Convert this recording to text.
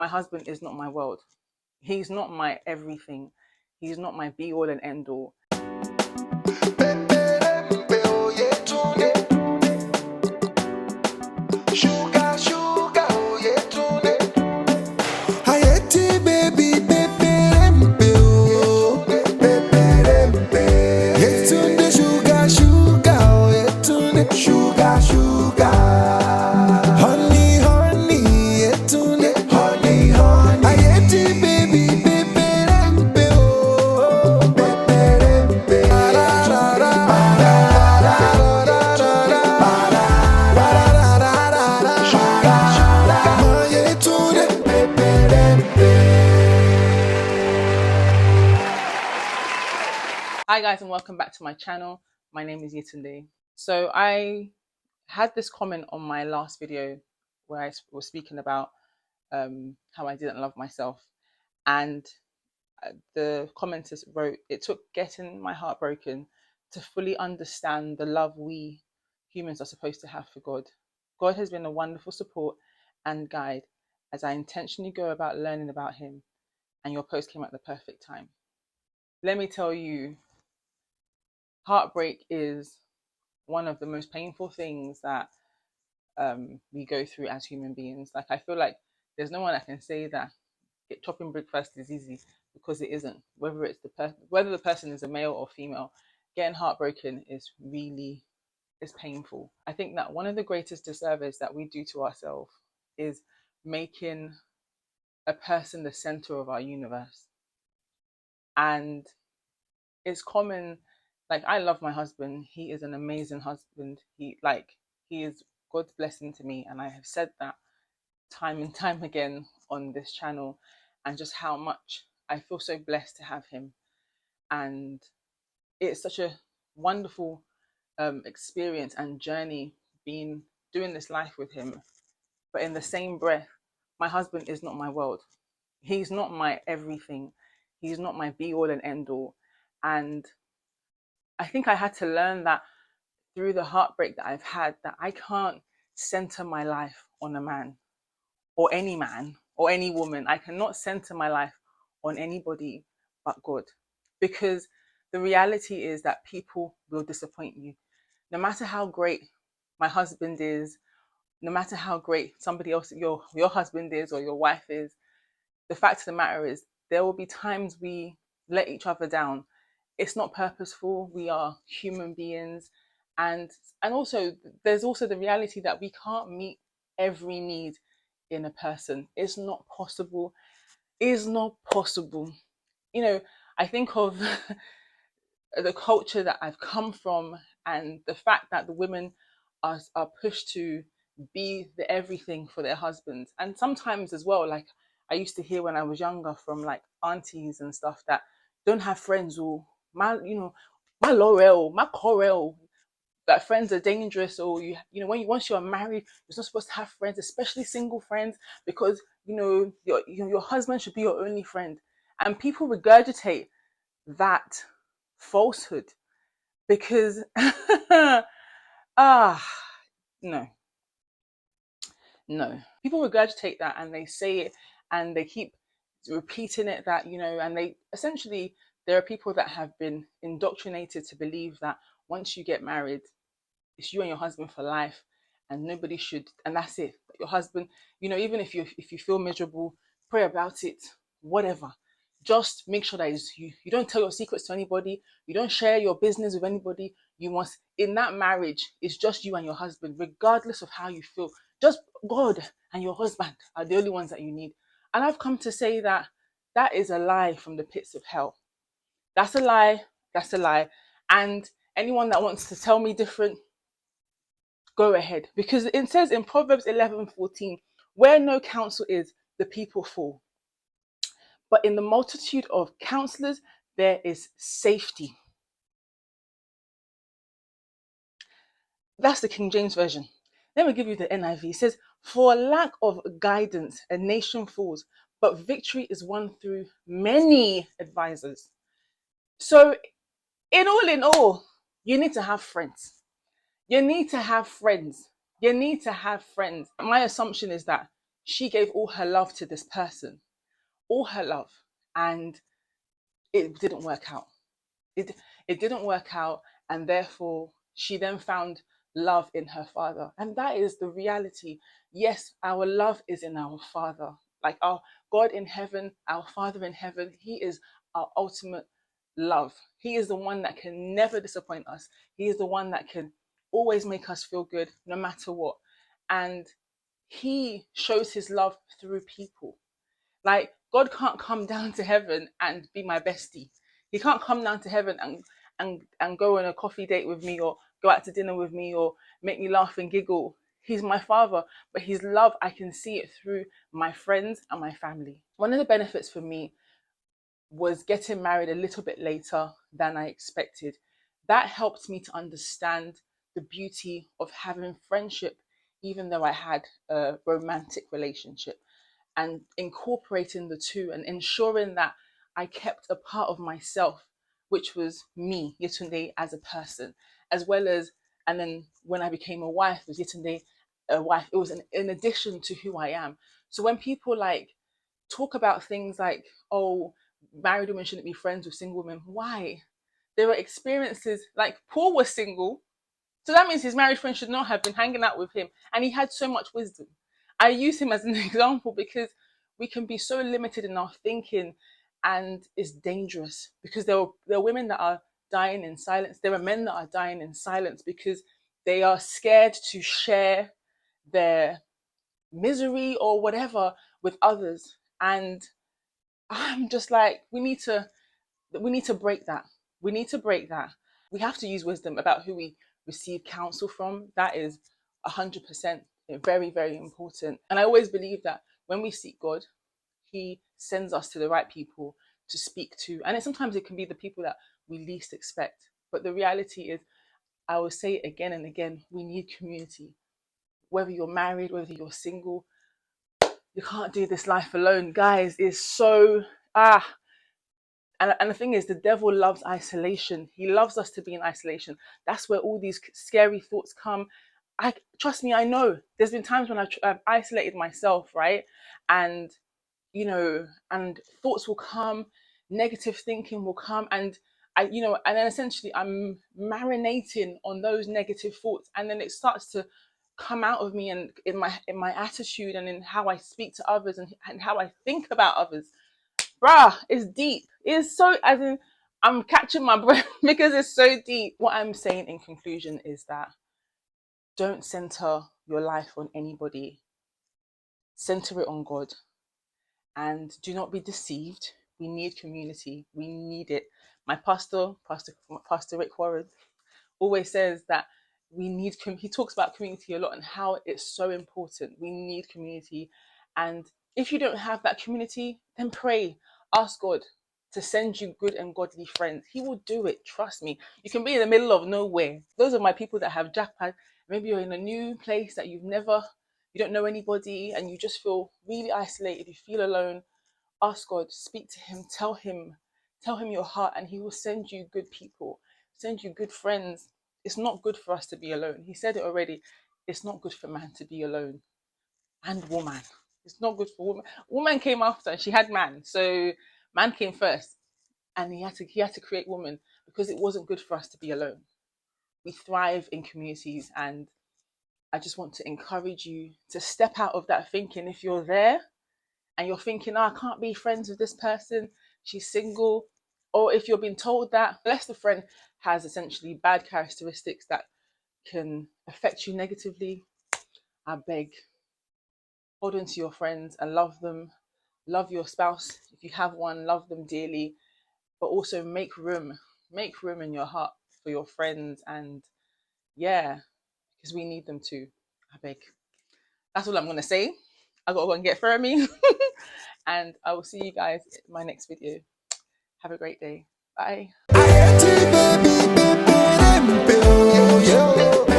My husband is not my world. He's not my everything. He's not my be all and end all. Sugar, sugar, oh yeah, tune. Hayeti baby, peperempe, oh, peperempe. Yetunde sugar, sugar, oh yetunde sugar, sugar. Honey, honey, yetunde honey, honey. Hayeti baby, peperempe, oh, peperempe. Ra ra ra ra ra Hi guys and welcome back to my channel. My name is Yetunde. So I had this comment on my last video where I was speaking about how I didn't love myself, and the commenters wrote, it took getting my heart broken to fully understand the love we humans are supposed to have for God. God has been a wonderful support and guide as I intentionally go about learning about him, and your post came at the perfect time. Let me tell you, heartbreak is one of the most painful things that we go through as human beings. Like, I feel like there's no one that can say that chopping breakfast is easy, because it isn't. Whether it's whether the person is a male or female, getting heartbroken is painful. I think that one of the greatest disservices that we do to ourselves is making a person the center of our universe. And it's common. Like, I love my husband. He is an amazing husband. He is God's blessing to me, and I have said that time and time again on this channel, and just how much I feel so blessed to have him. And it's such a wonderful experience and journey doing this life with him. But in the same breath, my husband is not my world. He's not my everything. He's not my be all and end all. And I think I had to learn that through the heartbreak that I've had, that I can't center my life on a man or any woman. I cannot center my life on anybody but God, because the reality is that people will disappoint you. No matter how great my husband is, no matter how great somebody else, your husband is or your wife is, the fact of the matter is there will be times we let each other down. It's not purposeful. We are human beings, and also there's also the reality that we can't meet every need in a person. It's not possible. It's not possible. You know, I think of the culture that I've come from, and the fact that the women are pushed to be the everything for their husbands. And sometimes as well, like, I used to hear when I was younger from like aunties and stuff that don't have friends, or my Laurel, my Corel, that friends are dangerous, or once you're married, you're not supposed to have friends, especially single friends, because your husband should be your only friend. And people regurgitate that falsehood because ah no, people regurgitate that, and they say it, and they keep repeating it, that and they essentially, there are people that have been indoctrinated to believe that once you get married, it's you and your husband for life, and nobody should, and that's it. Your husband, even if you feel miserable, pray about it, whatever. Just make sure that you don't tell your secrets to anybody, you don't share your business with anybody. You must, in that marriage, it's just you and your husband, regardless of how you feel. Just God and your husband are the only ones that you need. And I've come to say that that is a lie from the pits of hell. That's a lie. That's a lie. And anyone that wants to tell me different, go ahead. Because it says in Proverbs 11:14, where no counsel is, the people fall. But in the multitude of counselors, there is safety. That's the King James Version. Let me give you the NIV. It says, for lack of guidance, a nation falls, but victory is won through many advisors. So in all, you need to have friends. You need to have friends. You need to have friends. My assumption is that she gave all her love to this person, all her love, and it didn't work out. it it didn't work out, and therefore she then found love in her father. And that is the reality. Yes, our love is in our father, like our God in heaven, our father in heaven. He is our ultimate love. He is the one that can never disappoint us. He is the one that can always make us feel good no matter what. And he shows his love through people. Like, God can't come down to heaven and be my bestie. He can't come down to heaven and go on a coffee date with me, or go out to dinner with me, or make me laugh and giggle. He's my father, but his love, I can see it through my friends and my family. One of the benefits for me was getting married a little bit later than I expected. That helped me to understand the beauty of having friendship, even though I had a romantic relationship, and incorporating the two and ensuring that I kept a part of myself, which was me, Yetunde, as a person, as well as, and then when I became a wife, was Yetunde a wife. It was in addition to who I am. So when people like talk about things like, oh, married women shouldn't be friends with single women, why? There are experiences, like Paul was single, so that means his married friend should not have been hanging out with him. And he had so much wisdom. I use him as an example because we can be so limited in our thinking, and it's dangerous because there are women that are dying in silence. There are men that are dying in silence because they are scared to share their misery or whatever with others. And I'm just like, we need to break that. We need to break that. We have to use wisdom about who we receive counsel from. That is 100% very, very important. And I always believe that when we seek God, he sends us to the right people to speak to. And sometimes it can be the people that we least expect. But the reality is, I will say it again and again, we need community. Whether you're married, whether you're single, you can't do this life alone. Guys, it's so, and the thing is, the devil loves isolation. He loves us to be in isolation. That's where all these scary thoughts come. I trust me, I know. There's been times when I've isolated myself, right? And and thoughts will come, negative thinking will come, and and then essentially I'm marinating on those negative thoughts, and then it starts to come out of me, and in my attitude, and in how I speak to others, and how I think about others. Bruh, it's deep. It's so, as in, I'm catching my breath because it's so deep. What I'm saying in conclusion is that don't center your life on anybody. Center it on God, and do not be deceived. We need community. We need it. My Pastor Rick Warren, always says that he talks about community a lot and how it's so important. We need community. And if you don't have that community, then pray. Ask God to send you good and godly friends. He will do it. Trust me. You can be in the middle of nowhere. Those are my people that have jackpot. Maybe you're in a new place that you don't know anybody, and you just feel really isolated. You feel alone. Ask God, speak to him, tell him your heart, and he will send you good people, send you good friends. It's not good for us to be alone. He said it already. It's not good for man to be alone, and woman. It's not good for woman. Woman came after, and she had man. So man came first, and he had to create woman because it wasn't good for us to be alone. We thrive in communities, and I just want to encourage you to step out of that thinking. If you're there and you're thinking, oh, I can't be friends with this person, she's single, or if you're being told that, unless the friend has essentially bad characteristics that can affect you negatively, I beg, hold on to your friends and love them. Love your spouse. If you have one, love them dearly, but also make room in your heart for your friends. And yeah, because we need them too. I beg. That's all I'm going to say. I got to go and get Fermi. And I will see you guys in my next video. Have a great day. Bye. I hate you, baby, baby, baby, oh, yeah.